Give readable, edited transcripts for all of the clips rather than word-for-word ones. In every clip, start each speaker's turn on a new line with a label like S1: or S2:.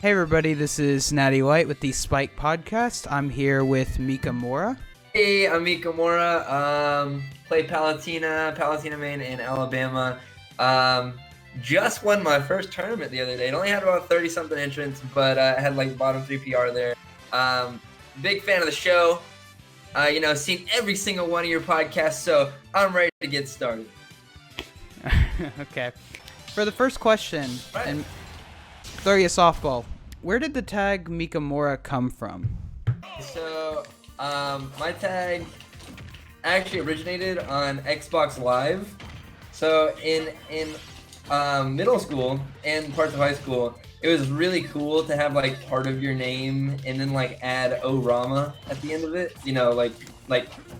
S1: Hey everybody, this is Natty White with the Spike Podcast. I'm here with Mikamora.
S2: Hey, I'm Mikamora. Play Palutena main in Alabama. Just won my first tournament the other day. It only had about 30-something entrants, but I had like bottom 3 PR there. Big fan of the show. Seen every single one of your podcasts, so I'm ready to get started.
S1: Okay. For the first question, and throw you a softball. Where did the tag Mikamora come from?
S2: So, my tag actually originated on Xbox Live. So in middle school and parts of high school, it was really cool to have like part of your name and then like add Orama at the end of it. You know, like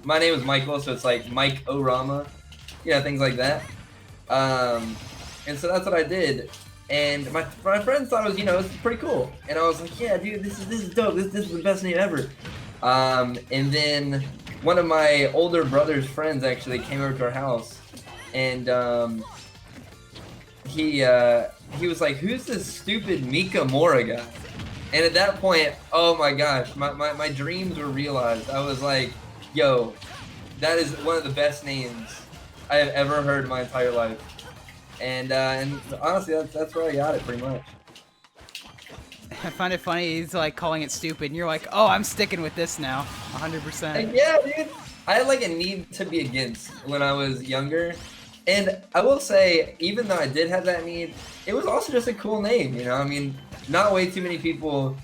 S2: my name is Michael, so it's like Mike Orama. Things like that. And so that's what I did. And my friends thought it was pretty cool. And I was like, yeah, dude, this is dope. This is the best name ever. And then one of my older brother's friends actually came over to our house, and he was like, who's this stupid Mikamora guy? And at that point, oh my gosh, my dreams were realized. I was like, yo, that is one of the best names I have ever heard in my entire life. And honestly, that's where I got it, pretty much.
S1: I find it funny, he's like calling it stupid, and you're like, oh, I'm sticking with this now, 100%.
S2: And yeah, dude, I had like a need to be against when I was younger. And I will say, even though I did have that need, it was also just a cool name, you know? I mean, not way too many people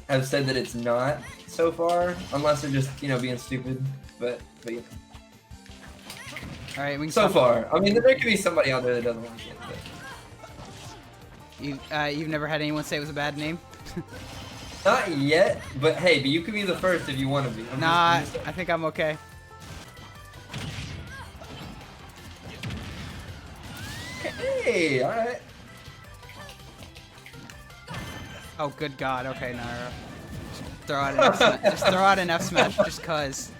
S2: have said that it's not so far, unless they're just, being stupid. But yeah.
S1: All right, we can
S2: so far. I mean, there could be somebody out there that doesn't like it. But...
S1: You've never had anyone say it was a bad name?
S2: Not yet, but hey, you could be the first if you want to be.
S1: I think I'm okay.
S2: Hey, alright.
S1: Oh, good God. Okay, Naira. Just throw out an F smash, just cause.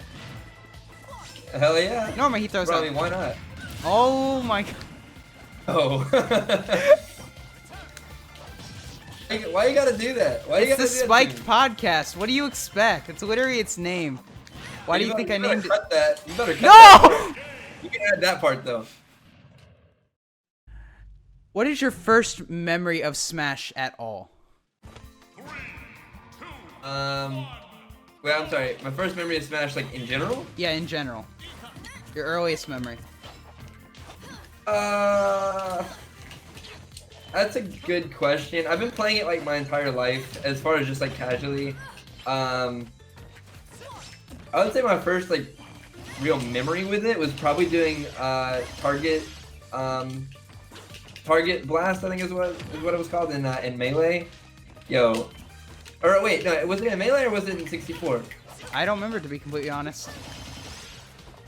S2: Hell yeah.
S1: Normally he throws
S2: Probably,
S1: out.
S2: why not?
S1: Oh my God.
S2: Oh. Why you gotta do that?
S1: It's the Spiked Podcast. What do you expect? It's literally its name. Why do you think I named it?
S2: That. You better cut
S1: No!
S2: that. You can add that part though.
S1: What is your first memory of Smash at all?
S2: Wait, I'm sorry. My first memory of Smash, like in general?
S1: Yeah, in general. Your earliest memory.
S2: That's a good question. I've been playing it like my entire life, as far as just like casually. I would say my first like real memory with it was probably doing target blast, I think is what it was called in Melee. Or wait, no, was it in Melee or was it in 64?
S1: I don't remember, to be completely honest.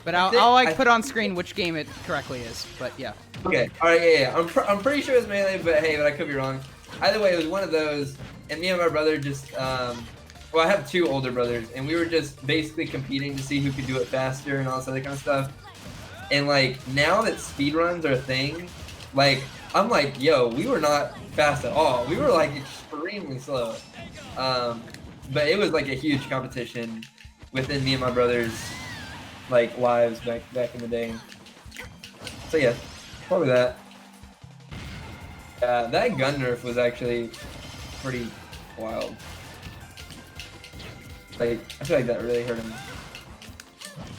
S1: But I'll put on screen which game it correctly is. But yeah.
S2: Okay. All right. Yeah. I'm pretty sure it's Melee, but I could be wrong. Either way, it was one of those, and me and my brother just well, I have 2 older brothers, and we were just basically competing to see who could do it faster and all this other kind of stuff. And like now that speedruns are a thing, like I'm like, yo, we were not fast at all. We were like extremely slow. But it was like a huge competition within me and my brothers' like lives back in the day. So yeah, probably that. That gun nerf was actually pretty wild. Like I feel like that really hurt him.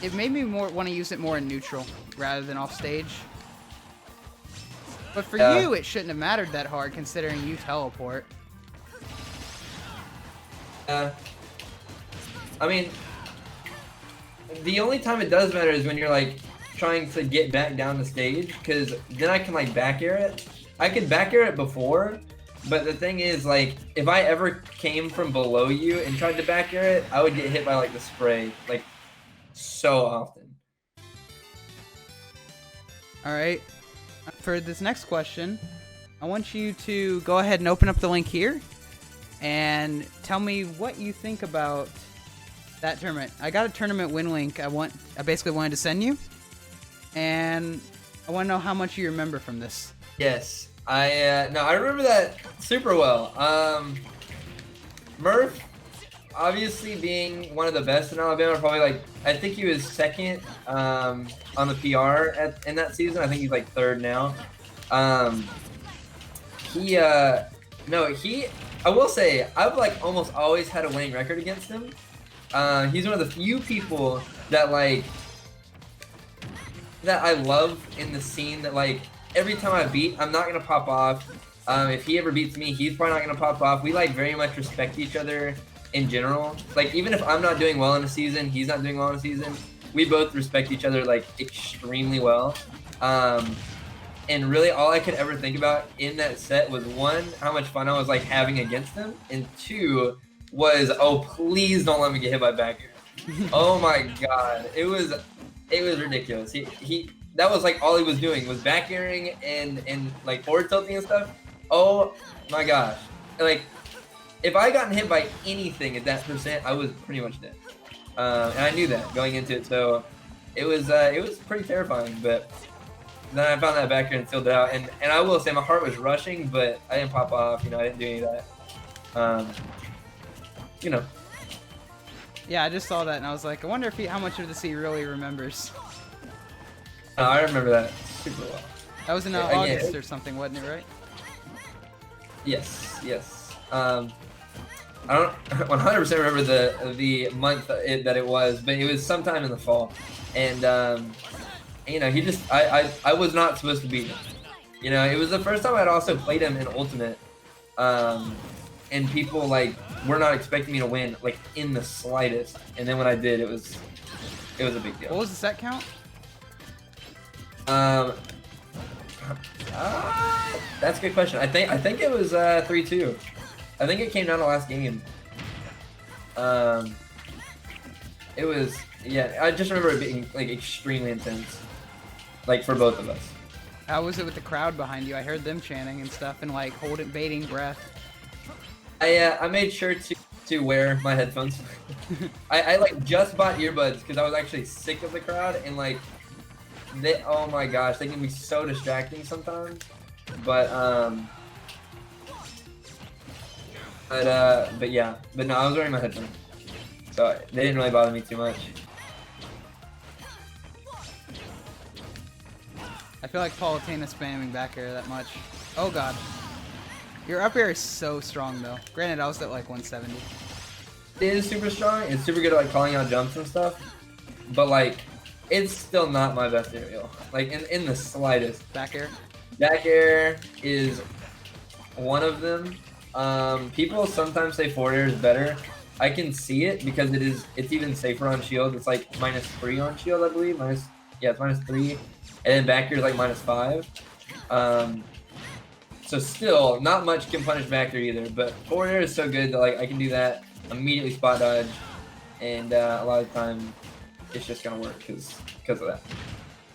S1: It made me want to use it more in neutral rather than off stage. But for you, it shouldn't have mattered that hard considering you teleport.
S2: I mean, the only time it does matter is when you're like trying to get back down the stage, because then I can like back air it. I could back air it before, but the thing is, like, if I ever came from below you and tried to back air it, I would get hit by like the spray like so often.
S1: All right. For this next question, I want you to go ahead and open up the link here and tell me what you think about that tournament. I got a tournament win link I basically wanted to send you, and I want to know how much you remember from this.
S2: Yes, I remember that super well. Murph, obviously being one of the best in Alabama, probably like I think he was second on the PR in that season. I think he's like third now. He no he. I will say I've like almost always had a winning record against him. He's one of the few people that I love in the scene that like every time I beat, I'm not gonna pop off. If he ever beats me, he's probably not gonna pop off. We like very much respect each other in general. Like even if I'm not doing well in a season, he's not doing well in a season, we both respect each other like extremely well. And really all I could ever think about in that set was one, how much fun I was like having against him, and two was, oh please don't let me get hit by back air. Oh my god, it was ridiculous. He that was like all he was doing was back airing and like forward tilting and stuff. Oh my gosh, like if I gotten hit by anything at that percent, I was pretty much dead. And I knew that going into it, so it was pretty terrifying. But then I found that back air and sealed it out. And I will say my heart was rushing, but I didn't pop off. You know, I didn't do any of that. You know.
S1: Yeah, I just saw that and I was like, I wonder if how much of this he really remembers.
S2: I remember that super well.
S1: That was in August or something, wasn't it, right?
S2: Yes, yes. I don't 100% remember the month that it was, but it was sometime in the fall. And you know, I was not supposed to beat him. You know, it was the first time I'd also played him in Ultimate. And people like were not expecting me to win like in the slightest. And then when I did, it was a big deal.
S1: What was the set count?
S2: That's a good question. I think it was 3-2. I think it came down to last game. It was, yeah, I just remember it being like extremely intense, like for both of us.
S1: How was it with the crowd behind you? I heard them chanting and stuff and like baiting breath.
S2: I made sure to wear my headphones. I like just bought earbuds because I was actually sick of the crowd, and like oh my gosh, they can be so distracting sometimes. But yeah, but no, I was wearing my headphones, so they didn't really bother me too much.
S1: I feel like Palutena spamming back air that much. Oh god. Your up air is so strong though. Granted, I was at like 170.
S2: It is super strong. It's super good at like calling out jumps and stuff. But like, it's still not my best aerial. Like in the slightest.
S1: Back air?
S2: Back air is one of them. People sometimes say forward air is better. I can see it because it's even safer on shield. It's like -3 on shield, I believe. It's -3. And then back air is like -5. So still, not much can punish back air either, but forward air is so good that like I can do that, immediately spot dodge, and a lot of the time it's just gonna work because of that.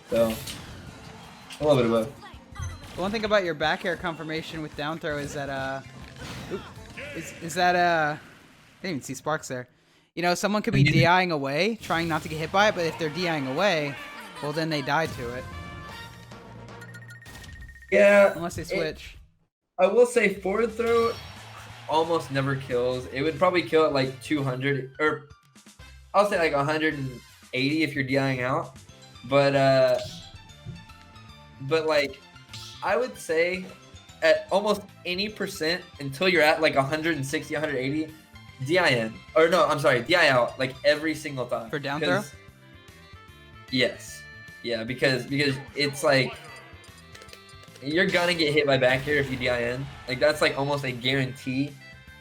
S2: So a little bit of both.
S1: The one thing about your back air confirmation with down throw is that I didn't even see sparks there. You know, someone could be DIing away, trying not to get hit by it, but if they're DIing away, well then they die to it.
S2: Yeah.
S1: Unless they switch.
S2: I will say forward throw almost never kills. It would probably kill at like 200, or I'll say like 180 if you're DIing out. But like I would say at almost any percent until you're at like 160, 180, DIN. Or no, I'm sorry, DI out like every single time.
S1: For down throw?
S2: Yes. Yeah, because it's like you're gonna get hit by back air if you DI in. Like that's like almost a guarantee.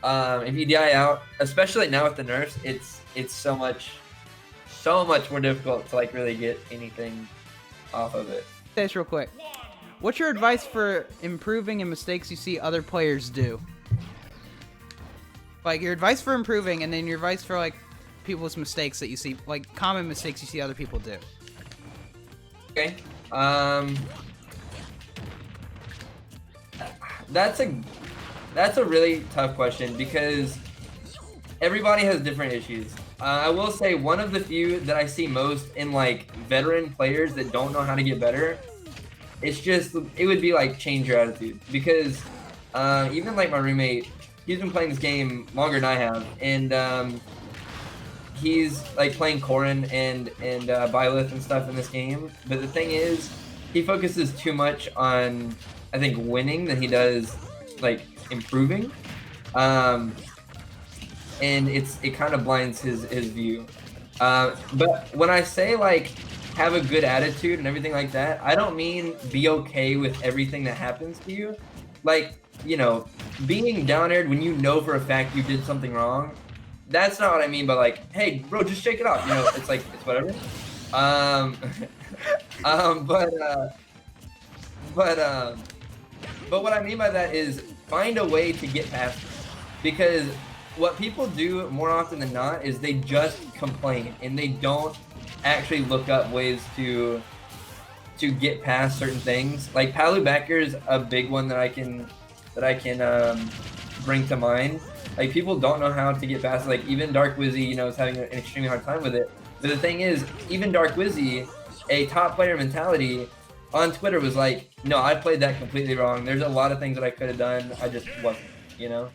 S2: If you DI out, especially now with the nerfs, it's so much more difficult to like really get anything off of it.
S1: Say this real quick. What's your advice for improving in mistakes you see other players do? Like your advice for improving, and then your advice for like people's mistakes that you see, like common mistakes you see other people do.
S2: Okay. That's a really tough question because everybody has different issues. I will say one of the few that I see most in like veteran players that don't know how to get better, it would be like change your attitude, because even like my roommate, he's been playing this game longer than I have, and he's like playing Corrin and Byleth and stuff in this game. But the thing is, he focuses too much on, I think, winning than he does like improving, and it kind of blinds his view. But when I say like have a good attitude and everything like that, I don't mean be okay with everything that happens to you. Like, you know, being down-aired when you know for a fact you did something wrong, that's not what I mean by like, hey, bro, just shake it off. You know, it's like, it's whatever. But what I mean by that is find a way to get past it. Because what people do more often than not is they just complain and they don't actually look up ways to get past certain things. Like Palu backer is a big one that I can bring to mind. Like people don't know how to get past it. Like even Dark Wizzy, you know, is having an extremely hard time with it. But the thing is, even Dark Wizzy, a top player mentality, on Twitter was like, no, I played that completely wrong. There's a lot of things that I could have done. I just wasn't, you know?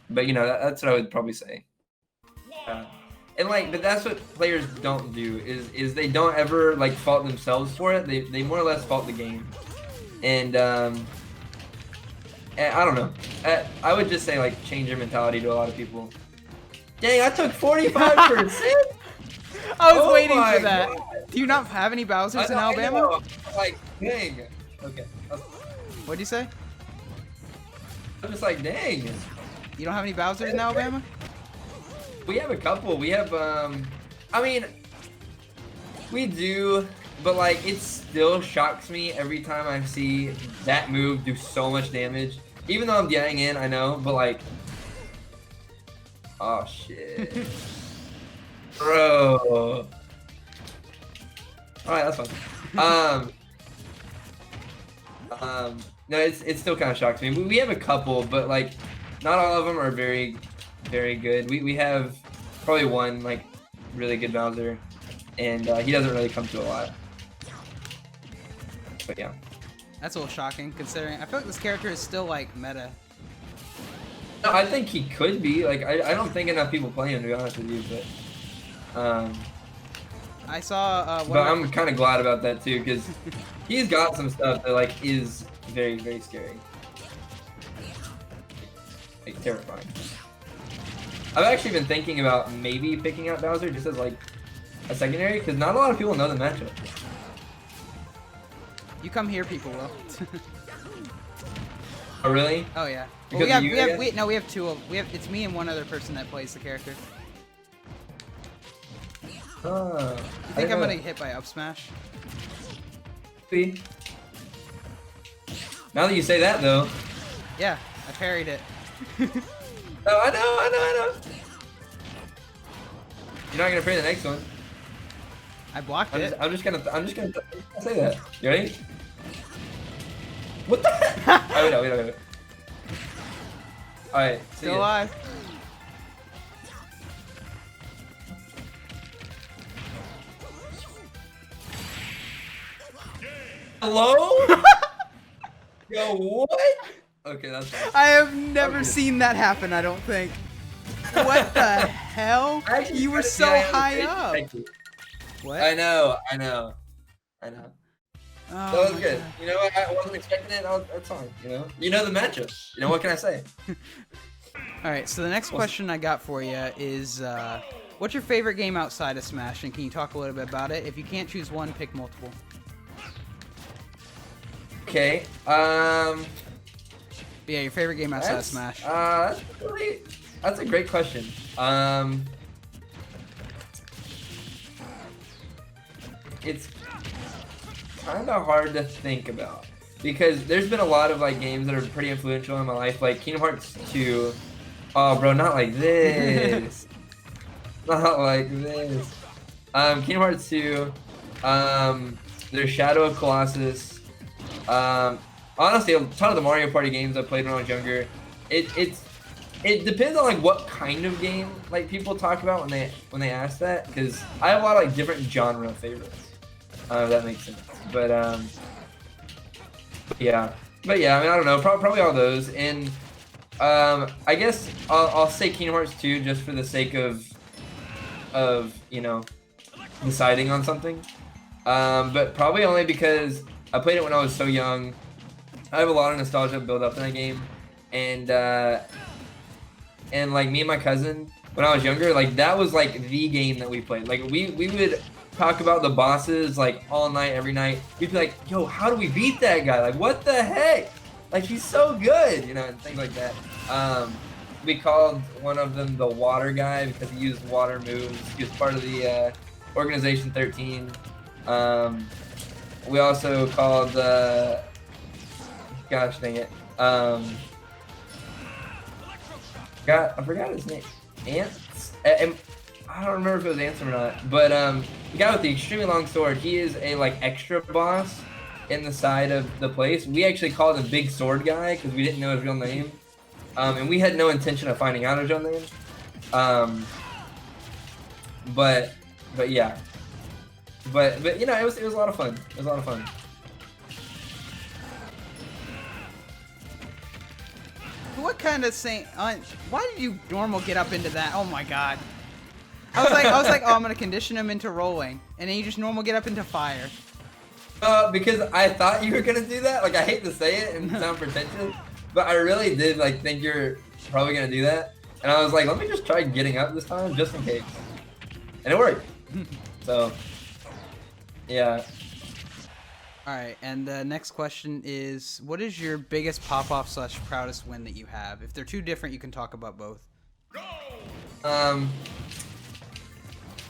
S2: But, you know, that's what I would probably say. And, like, but that's what players don't do, is they don't ever, like, fault themselves for it. They more or less fault the game. And I don't know. I would just say, like, change your mentality to a lot of people. Dang, I took 45%?
S1: I was waiting for that. God. Do you not have any Bowsers in Alabama?
S2: Like, dang. Okay.
S1: What'd you say?
S2: I'm just like, dang.
S1: You don't have any Bowsers in Alabama?
S2: We have a couple. We have, I mean, we do, but like, it still shocks me every time I see that move do so much damage. Even though I'm getting in, I know, but like, oh shit. Bro. Alright, that's fine. No, it still kind of shocks me. We have a couple, but like, not all of them are very, very good. We have probably one like really good Bowser, and he doesn't really come to a lot. But yeah.
S1: That's a little shocking, considering I feel like this character is still like meta.
S2: No, I think he could be. Like, I don't think enough people play him, to be honest with you, but.
S1: I saw.
S2: But I'm kind of glad about that too, because he's got some stuff that like is very, very scary, like terrifying. I've actually been thinking about maybe picking out Bowser just as like a secondary, because not a lot of people know the matchup.
S1: You come here, people will.
S2: Oh really?
S1: Oh yeah. Well, we have two. It's me and one other person that plays the character. You think I'm gonna get hit by up smash?
S2: See? Now that you say that, though.
S1: Yeah, I parried it.
S2: Oh, I know. You're not gonna parry the next one.
S1: I blocked it.
S2: I'm just gonna say that. You ready? What the heck? Oh, wait. Alright,
S1: still alive.
S2: Hello? Yo, what? Okay, that's fine.
S1: I have never seen that happen, I don't think. What the hell? You were so high up. What?
S2: I know.
S1: Oh,
S2: That was good. God. You know what? I wasn't expecting it. That's fine. You know the matchup. You know what can I say?
S1: Alright, so the next question I got for you is, what's your favorite game outside of Smash? And can you talk a little bit about it? If you can't choose one, pick multiple.
S2: Okay.
S1: Yeah, your favorite game outside of Smash.
S2: That's a great question. It's kind of hard to think about because there's been a lot of like games that are pretty influential in my life, like Kingdom Hearts 2. Oh, bro, not like this. Not like this. Kingdom Hearts 2. There's Shadow of Colossus. Honestly, a ton of the Mario Party games I played when I was younger. It depends on like what kind of game like people talk about when they ask that, because I have a lot of like different genre favorites. If that makes sense. But yeah. I mean, I don't know. Probably all those. And I guess I'll say Kingdom Hearts 2 just for the sake of you know, deciding on something. But probably only because I played it when I was so young. I have a lot of nostalgia built up in that game, and like me and my cousin when I was younger, like that was like the game that we played. Like we would talk about the bosses like all night, every night. We'd be like, yo, how do we beat that guy? Like what the heck? Like he's so good, you know, and things like that. We called one of them the water guy because he used water moves. He was part of the Organization 13. We also called gosh dang it. I forgot his name. Ants? I don't remember if it was Ants or not. But the guy with the extremely long sword, he is a like extra boss in the side of the place. We actually called him Big Sword Guy because we didn't know his real name. And we had no intention of finding out his real name. But yeah. But you know, it was a lot of fun. It was a lot of fun.
S1: What kind of Saint? Why did you normal get up into that? Oh my god! I was like, oh, I'm gonna condition him into rolling, and then you just normal get up into fire.
S2: Because I thought you were gonna do that. Like I hate to say it and sound pretentious, but I really did like think you're probably gonna do that, and I was like, let me just try getting up this time just in case, and it worked. So, yeah.
S1: All right, and the next question is, what is your biggest pop-off / proudest win that you have? If they're too different, you can talk about both.
S2: I'm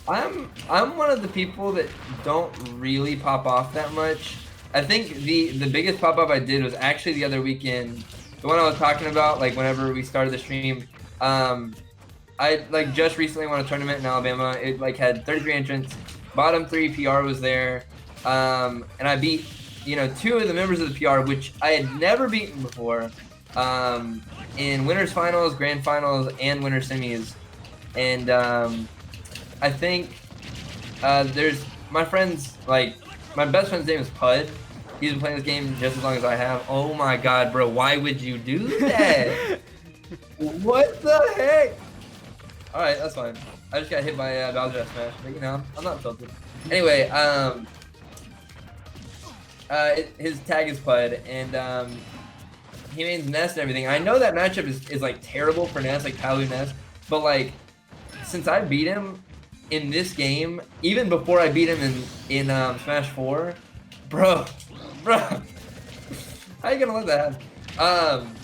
S2: one of the people that don't really pop off that much. I think the biggest pop off I did was actually the other weekend. The one I was talking about, like whenever we started the stream. I like just recently won a tournament in Alabama. It like had 33 entrants. Bottom 3 PR was there. And I beat, you know, 2 of the members of the PR, which I had never beaten before, in winners finals, grand finals, and winner semis. And I think there's my friends, like my best friend's name is Pud. He's been playing this game just as long as I have. Oh my god, bro, why would you do that? What the heck? All right, that's fine. I just got hit by Bowser Smash, but you know, I'm not tilted. Anyway, his tag is Pud, and he means Nest and everything. I know that matchup is like terrible for Nest, like Palu Nest, but like since I beat him in this game, even before I beat him in Smash 4, bro, how you gonna let that happen?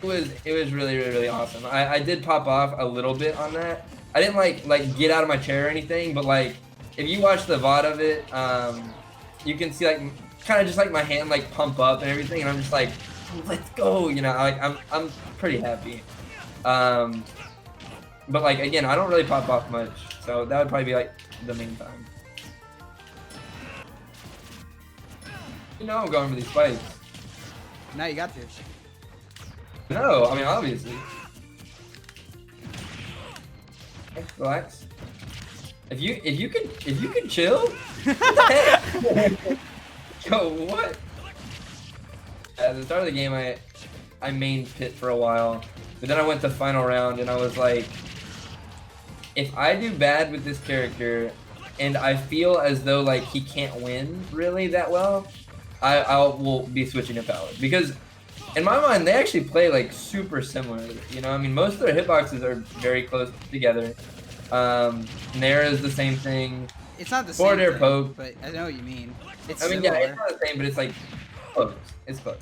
S2: It was really awesome. I did pop off a little bit on that. I didn't like get out of my chair or anything, but like if you watch the VOD of it, you can see like kind of just like my hand like pump up and everything, and I'm just like, let's go, you know, like I'm pretty happy. But like again, I don't really pop off much, so that would probably be like the main time. You know I'm going for these fights.
S1: Now you got to.
S2: No, I mean obviously. Okay, relax. If you can chill. What the heck? Yo, what? At the start of the game, I mained Pit for a while, but then I went to final round and I was like, if I do bad with this character, and I feel as though like he can't win really that well, I will be switching to Palu, because in my mind they actually play like super similar. You know, I mean most of their hitboxes are very close together. Nair is the same thing.
S1: It's not the
S2: Forward
S1: same
S2: air
S1: thing,
S2: poke.
S1: but I know what you mean. It's
S2: I mean,
S1: similar.
S2: yeah, it's not the same, but it's like close. It's close.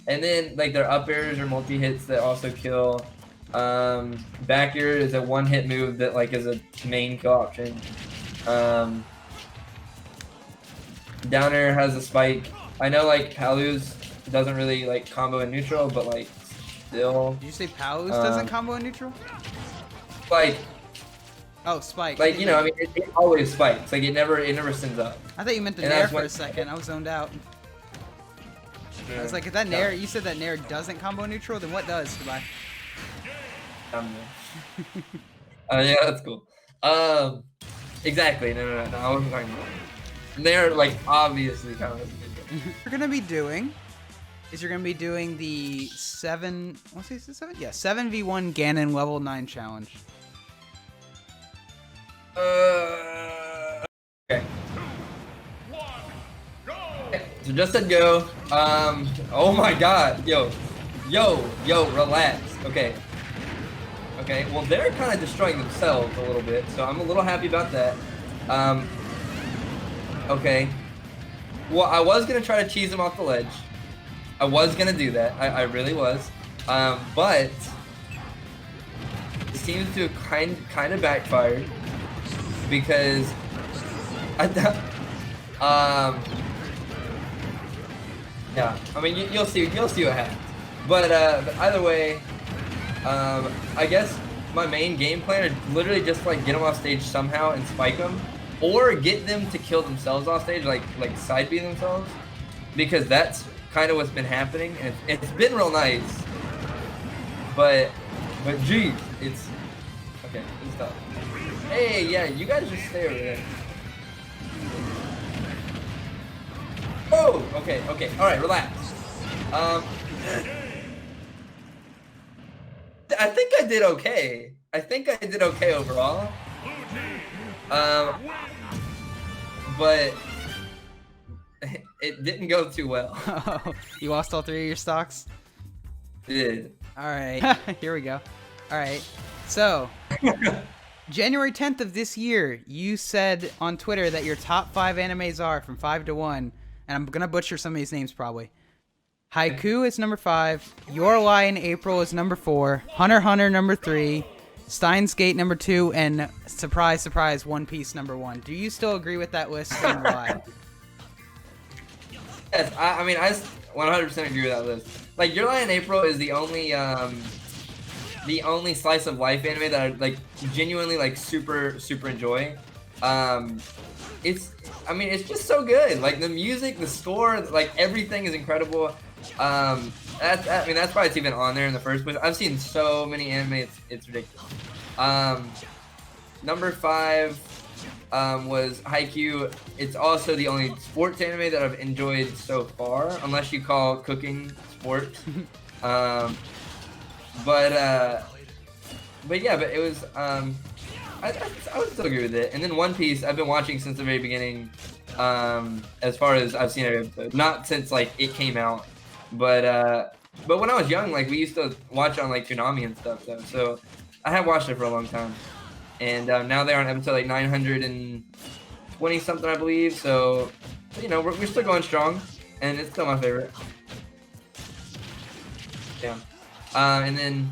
S2: And then like their up airs are multi hits that also kill. Back air is a one hit move that like is a main kill option. Down air has a spike. I know like Palu's doesn't really like combo in neutral, but like still.
S1: Did you say Palu's doesn't combo in neutral?
S2: Like.
S1: Oh, spike.
S2: Like, you know, I mean, it always spikes. Like, it never sends up.
S1: I thought you meant the
S2: And
S1: Nair
S2: that's
S1: for
S2: what-
S1: a second. I was zoned out.
S2: Yeah.
S1: I was like, if that Nair, you said that Nair doesn't combo neutral, then what does? Goodbye.
S2: Yeah, that's cool. Exactly. No, I wasn't talking about that. They're like obviously kind of.
S1: We're gonna be doing is you're gonna be doing the 7v1 Ganon level 9 challenge.
S2: Okay. So just said go. Oh my God, yo, relax. Okay. Okay. Well, they're kind of destroying themselves a little bit, so I'm a little happy about that. Okay. Well, I was gonna try to cheese him off the ledge. I was gonna do that. I really was. But it seems to have kind of backfired because yeah. I mean, you'll see what happens. But either way, I guess my main game plan is literally just like get them off stage somehow and spike them, or get them to kill themselves off stage, like side B themselves, because that's kind of what's been happening, and it's been real nice. But geez, it's okay. It's tough. Hey, yeah, you guys just stay over there. Oh, okay, all right, relax. I think I did okay. I think I did okay overall. But it didn't go too well.
S1: You lost all 3 of your stocks?
S2: It did.
S1: All right, here we go. All right, so January 10th of this year, you said on Twitter that your top 5 animes are from 5 to 1, and I'm gonna butcher some of these names probably. Haiku is number 5, Your Lie in April is number 4, Hunter x Hunter number 3, Steins Gate number 2, and surprise, surprise, One Piece number 1. Do you still agree with that list and why?
S2: Yes, I mean, I 100% agree with that list. Like, Your Lie in April is the only slice of life anime that I like genuinely like super enjoy. It's just so good. Like the music, the score, like everything is incredible. That's why it's even on there in the first place. I've seen so many anime, it's ridiculous. Number 5 was Haikyuu. It's also the only sports anime that I've enjoyed so far, unless you call cooking sports. But yeah, but it was I would still agree with it. And then One Piece, I've been watching since the very beginning. As far as I've seen every episode, not since like it came out, but when I was young, like we used to watch on like Toonami and stuff. So I have watched it for a long time, and now they're on episode like 920 something, I believe. So you know we're still going strong, and it's still my favorite. Yeah, and then.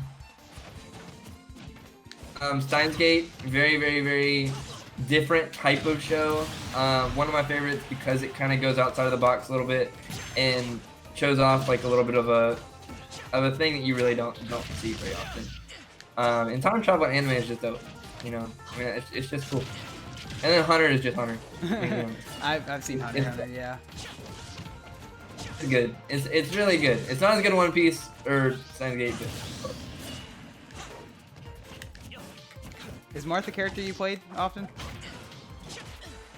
S2: Steins Gate, very different type of show. One of my favorites because it kind of goes outside of the box a little bit and shows off like a little bit of a thing that you really don't see very often. And time travel in anime is just dope. You know, I mean, it's just cool. And then Hunter is just Hunter.
S1: I've seen Hunter x Hunter, yeah.
S2: It's good. It's really good. It's not as good as One Piece or Steins Gate, but.
S1: Is Marth a character you played often?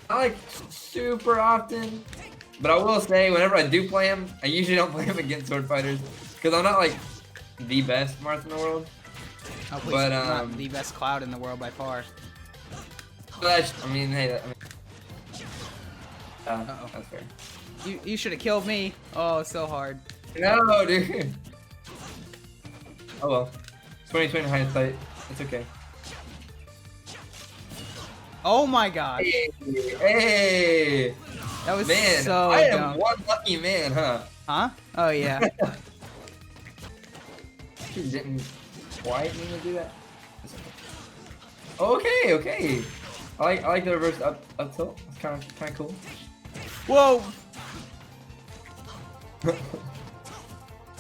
S2: I like super often, but I will say whenever I do play him, I usually don't play him against sword fighters because I'm not like the best Marth in the world.
S1: Oh, please, but not the best Cloud in the world by far.
S2: But I mean, hey,
S1: uh-oh.
S2: That's fair.
S1: You should have killed me. Oh, so hard.
S2: No, dude. Oh well, 2020 hindsight. It's okay.
S1: Oh my god.
S2: Hey!
S1: That was
S2: man,
S1: so
S2: I am
S1: dumb.
S2: one lucky man, huh?
S1: Huh? Oh yeah.
S2: You didn't quite mean to do that. Okay. I like the reverse up tilt. It's kind of cool.
S1: Whoa!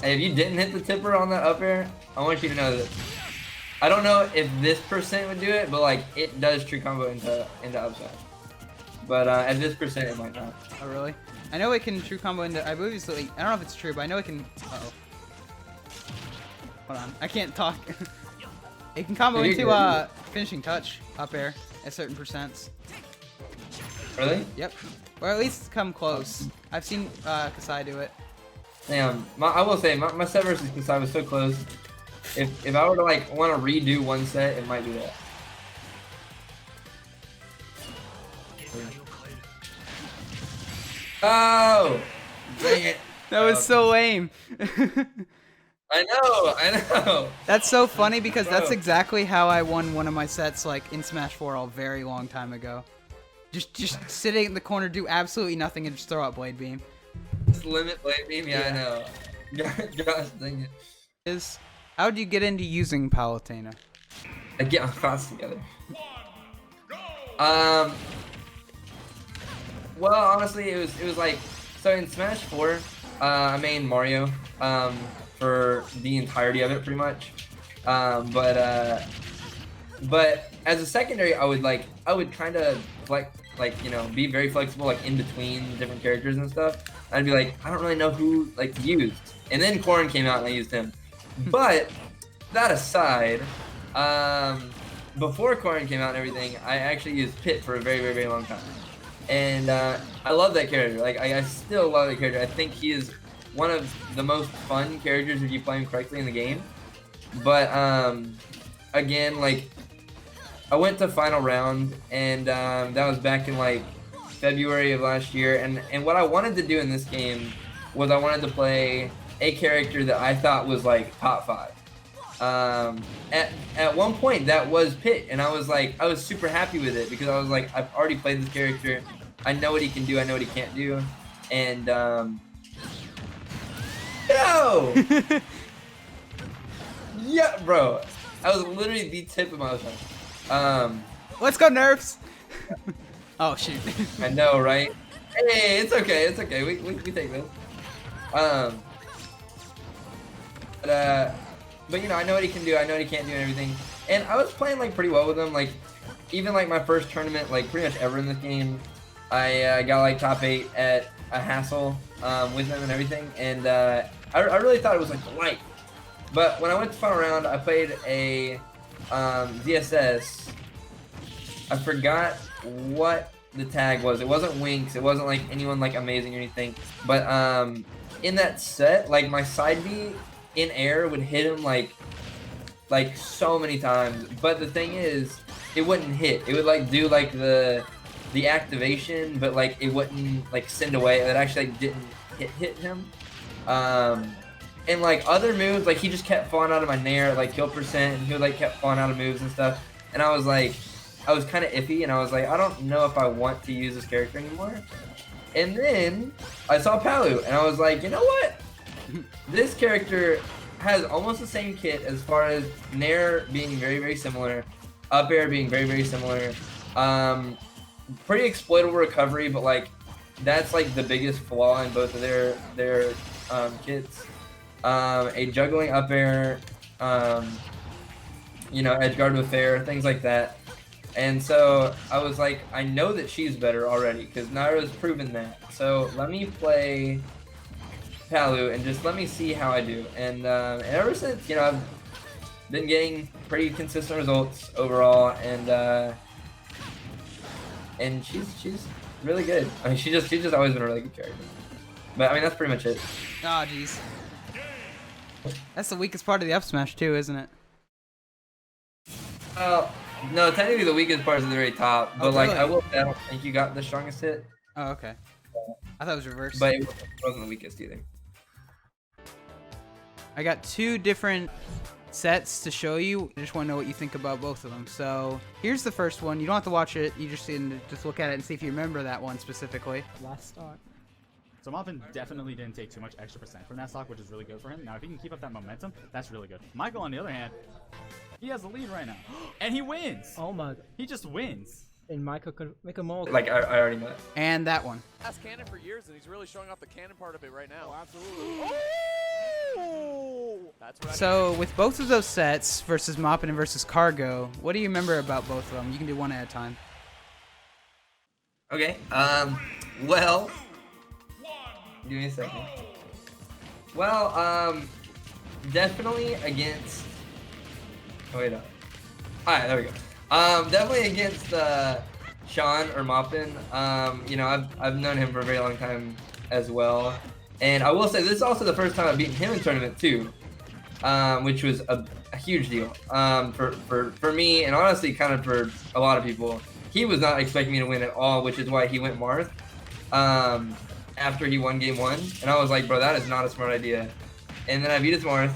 S2: Hey, if you didn't hit the tipper on that up air, I want you to know that. I don't know if this percent would do it, but like it does true combo into upside. But at this percent, it might not.
S1: Oh really? I know it can true combo into. I believe it's like, I don't know if it's true, but I know it can. Uh-oh. Hold on, I can't talk. It can combo into finishing touch up air at certain percents.
S2: Really?
S1: Yep. Or at least come close. I've seen Kasai do it.
S2: Damn, I will say my set versus Kasai was so close. If I were to like want to redo one set, it might be that. Oh, dang it!
S1: That was so lame.
S2: I know.
S1: That's so funny because that's
S2: Bro.
S1: exactly how I won one of my sets like in Smash 4 a very long time ago. Just sitting in the corner, do absolutely nothing, and just throw out Blade Beam.
S2: Just limit Blade Beam, yeah, I know. Gosh dang it.
S1: How would you get into using Palutena?
S2: I get my thoughts together. Well, honestly, it was like, so in Smash 4, I main Mario for the entirety of it, pretty much. But as a secondary, I would kind of be very flexible, like in between different characters and stuff. I'd be like, I don't really know who to use, and then Corrin came out and I used him. But that aside, before Corrin came out and everything, I actually used Pit for a very, very, very long time. And I love that character. Like, I still love that character. I think he is one of the most fun characters if you play him correctly in the game. But again, like, I went to final round, and that was back in like February of last year. And what I wanted to do in this game was I wanted to play a character that I thought was like top 5. At one point that was Pit, and I was super happy with it because I was like, I've already played this character, I know what he can do, I know what he can't do, and no, yeah, bro, I was literally the tip of my tongue.
S1: Let's go, Nerfs! Oh shoot!
S2: I know, right? Hey, it's okay, we take this. But you know, I know what he can do, I know what he can't do and everything. And I was playing like pretty well with him. Like, even like my first tournament, like pretty much ever in this game, I got like top 8 at a hassle with him and everything. And I really thought it was like light. But when I went to final round, I played a DSS. I forgot what the tag was. It wasn't Winx. It wasn't like anyone like amazing or anything. But in that set, like my side B in air would hit him like so many times, but the thing is, it wouldn't hit. It would like do like the activation, but like it wouldn't like send away. It actually like didn't hit him. And like other moves, like he just kept falling out of my nair, like kill percent, and he would like kept falling out of moves and stuff. And I was kind of iffy, and I was like, I don't know if I want to use this character anymore. And then I saw Palu, and I was like, you know what? This character has almost the same kit as far as Nair being very, very similar, up air being very, very similar. Pretty exploitable recovery, but like that's like the biggest flaw in both of their kits. A juggling up air, you know, edge guard with fair, things like that. And so I was like, I know that she's better already because Naira's proven that. So let me play Palu and just let me see how I do. And ever since, you know, I've been getting pretty consistent results overall, and she's really good. I mean, she's just always been a really good character. But I mean, that's pretty much it.
S1: Oh jeez. That's the weakest part of the up smash too, isn't it?
S2: Well, no, technically the weakest part is at the very top, but like
S1: really?
S2: I don't think you got the strongest hit.
S1: Oh, okay. I thought it was reversed.
S2: But it wasn't the weakest either.
S1: I got 2 different sets to show you. I just want to know what you think about both of them. So here's the first one. You don't have to watch it. You just need to just look at it and see if you remember that one specifically.
S3: Last stock. So Muffin definitely didn't take too much extra percent from that stock, which is really good for him. Now, if he can keep up that momentum, that's really good. Michael, on the other hand, he has the lead right now. And he wins!
S4: Oh my god.
S3: He just wins.
S4: And Michael could make a mold.
S2: Like I already know that.
S1: And that one.
S5: Has cannon for years, and he's really showing off the cannon part of it right now. Oh, absolutely. Oh! That's what
S1: So with both of those sets versus Moppin and versus Cargo, what do you remember about both of them? You can do one at a time.
S2: Okay. Well, give me a second. Well, definitely against. Oh, wait up. All right, there we go. Definitely against Sean or Moppin. You know, I've known him for a very long time as well. And I will say this is also the first time I've beaten him in tournament too, which was a huge deal for me, and honestly kind of for a lot of people. He was not expecting me to win at all, which is why he went Marth after he won game 1. And I was like, bro, that is not a smart idea. And then I beat his Marth.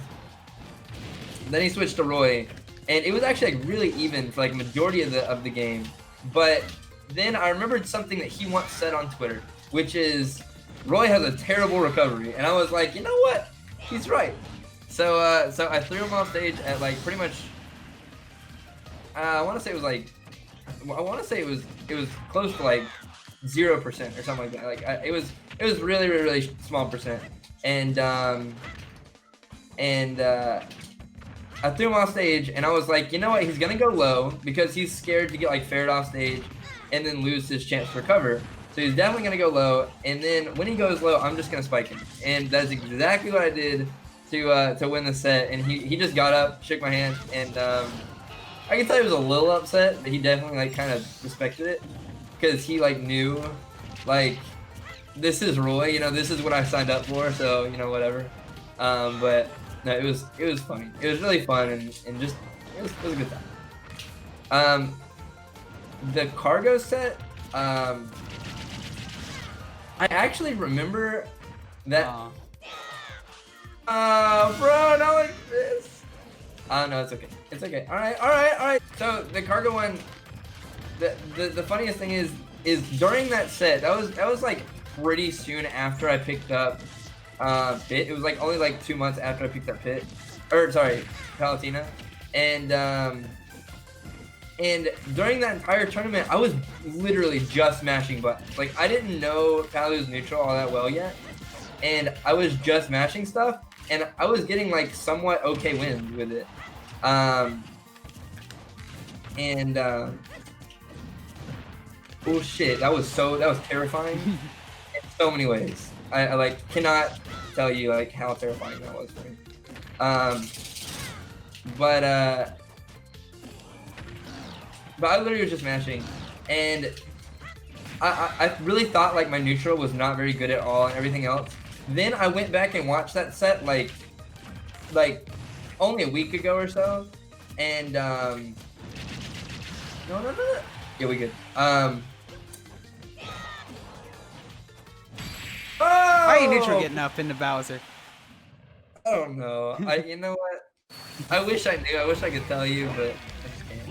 S2: Then he switched to Roy, and it was actually like really even for like majority of the game. But then I remembered something that he once said on Twitter, which is Roy has a terrible recovery, and I was like, you know what? He's right. So I threw him off stage at like pretty much. I want to say it was like, I want to say it was close to like 0% or something like that. Like it was really small percent, and I threw him off stage, and I was like, you know what? He's gonna go low because he's scared to get like ferried off stage and then lose his chance to recover. So he's definitely gonna go low, and then when he goes low, I'm just gonna spike him, and that's exactly what I did to win the set. And he just got up, shook my hand, and I can tell he was a little upset, but he definitely like kind of respected it because he like knew like this is Roy, you know, this is what I signed up for, so you know whatever. But no, it was funny. It was really fun, and just it was a good time. The cargo set, I actually remember that. Bro, not like this. No, it's okay. It's okay. All right. So the cargo one, the funniest thing is during that set, that was like pretty soon after I picked up Pit. It was like only like 2 months after I picked up Pit, or sorry, Palutena, and during that entire tournament, I was literally just mashing buttons. Like I didn't know Palu's neutral all that well yet, and I was just mashing stuff, and I was getting like somewhat okay wins with it. Oh shit, that was terrifying in so many ways. I like cannot tell you like how terrifying that was for me. But I literally was just mashing, and I really thought like my neutral was not very good at all and everything else. Then I went back and watched that set like only a week ago or so, and no. Yeah, we good.
S1: Why are you neutral getting up into Bowser?
S2: I don't know. You know what? I wish I knew. I wish I could tell you, but I just can't.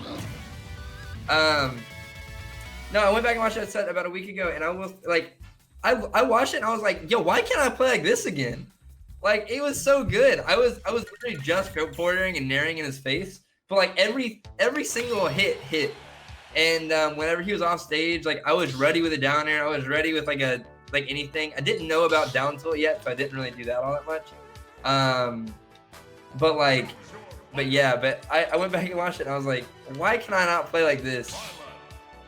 S2: No, I went back and watched that set about a week ago, and I was like, I watched it and I was like, yo, why can't I play like this again? Like it was so good. I was literally just go bordering and naring in his face, but like every single hit. And whenever he was off stage, like I was ready with a down air. I was ready with like anything. I didn't know about down tilt yet, so I didn't really do that all that much. But I went back and watched it, and I was like, why can I not play like this?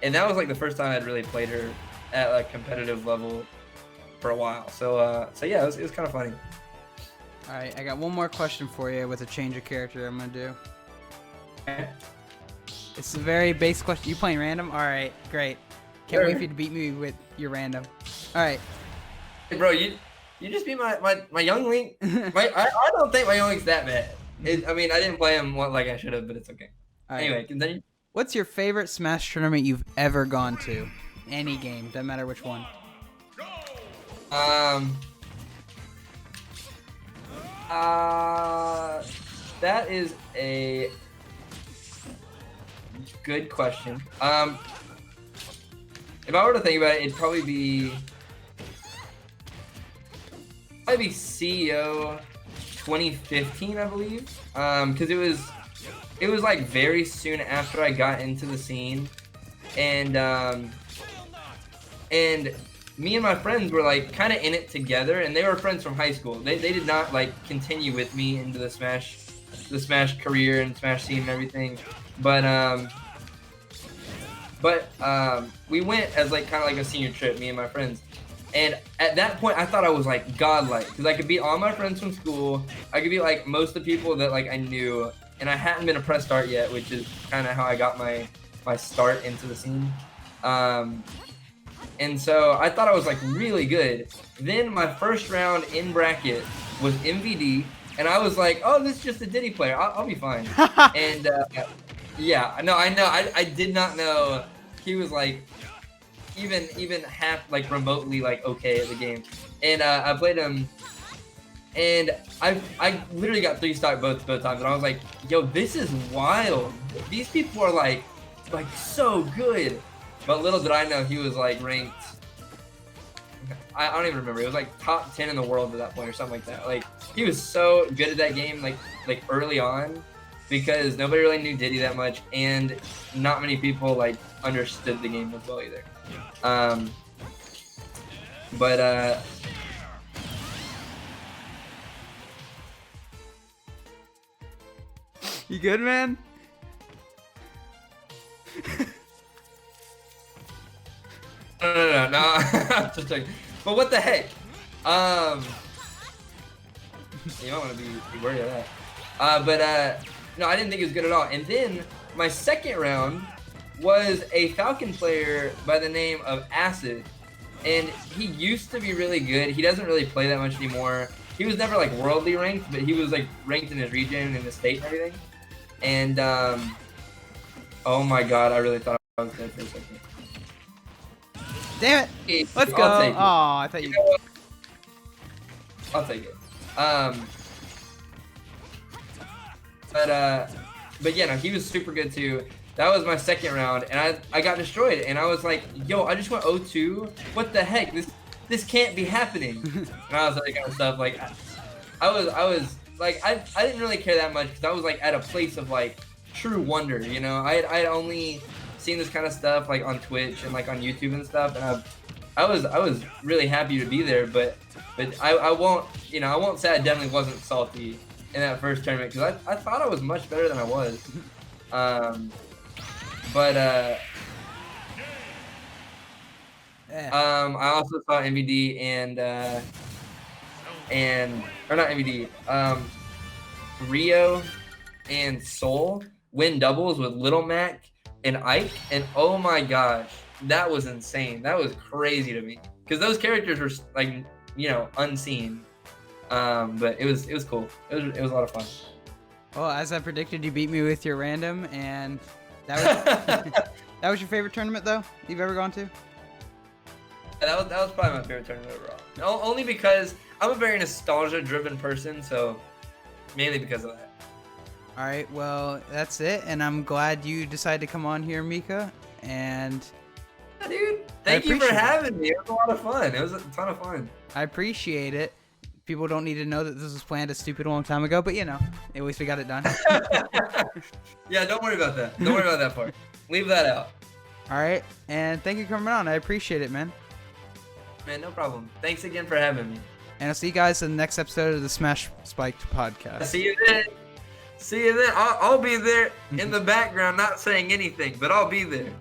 S2: And that was like the first time I'd really played her at a competitive level for a while. So yeah, it was kind of funny.
S1: All right, I got one more question for you with a change of character I'm gonna do.
S2: Okay.
S1: It's a very basic question. You playing random? All right, great. Can't wait for you to beat me with your random. All right.
S2: Hey, bro, you just beat my young Link. I don't think my young Link's that bad. I mean, I didn't play him like I should have, but it's okay.
S1: All right.
S2: Anyway, continue.
S1: What's your favorite Smash tournament you've ever gone to? Any game, doesn't matter which one.
S2: That is a good question. If I were to think about it, it'd probably be CEO 2015, I believe. Because it was like very soon after I got into the scene, and me and my friends were like kind of in it together, and they were friends from high school. They did not like continue with me into the Smash career and Smash scene and everything, but we went as like kind of like a senior trip, me and my friends. And at that point, I thought I was like godlike, because I could beat all my friends from school. I could beat like most of the people that like I knew, and I hadn't been a press start yet, which is kind of how I got my start into the scene. And so I thought I was like really good. Then my first round in bracket was MVD, and I was like, oh, this is just a Diddy player. I'll be fine. And yeah, no, I know. I did not know he was like even half like remotely like okay at the game. And I played him, and I literally got 3-stock both times, and I was like, yo, this is wild. These people are like so good. But little did I know he was like ranked, I don't even remember. It was like top 10 in the world at that point or something like that. Like he was so good at that game like early on, because nobody really knew Diddy that much, and not many people like understood the game as well either. But
S1: You good, man?
S2: no. I'm just joking. But what the heck? You might want to be worried of that. No, I didn't think it was good at all. And then my second round was a Falcon player by the name of Acid, and he used to be really good. He doesn't really play that much anymore. He was never like worldly ranked, but he was like ranked in his region and in the state and everything. And oh my god, I really thought I was dead for a second.
S1: Damn it! Let's go.
S2: I'll take it.
S1: Oh, I thought you.
S2: You know what? I'll take it. But yeah, no, he was super good too. That was my second round, and I got destroyed, and I was like, yo, I just went 0-2. What the heck? This can't be happening. And I was like, kind of stuff like, I was like, I didn't really care that much, because I was like at a place of like true wonder, you know. I'd only seen this kind of stuff like on Twitch and like on YouTube and stuff, and I was really happy to be there, but I won't, you know, I won't say I definitely wasn't salty in that first tournament, because I thought I was much better than I was. I also saw MVD or not MVD, Rio and Soul win doubles with Little Mac and Ike, and oh my gosh, that was insane. That was crazy to me, because those characters were like, you know, unseen. But it was cool. It was a lot of fun.
S1: Well, as I predicted, you beat me with your random, and that was that was your favorite tournament though you've ever gone to?
S2: That was probably my favorite tournament overall. No, only because I'm a very nostalgia-driven person, so mainly because of that.
S1: All right, well, that's it, and I'm glad you decided to come on here, Mika, and
S2: Yeah, dude, thank you for having me. It was a lot of fun. It was a ton of fun.
S1: I appreciate it. People don't need to know that this was planned a stupid long time ago, but you know, at least we got it done.
S2: Yeah, don't worry about that. Don't worry about that part. Leave that out.
S1: All right, and thank you for coming on. I appreciate it, man.
S2: Man, no problem. Thanks again for having me.
S1: And I'll see you guys in the next episode of the Smash Spiked podcast.
S2: See you then. See you then. I'll be there in the background, not saying anything, but I'll be there.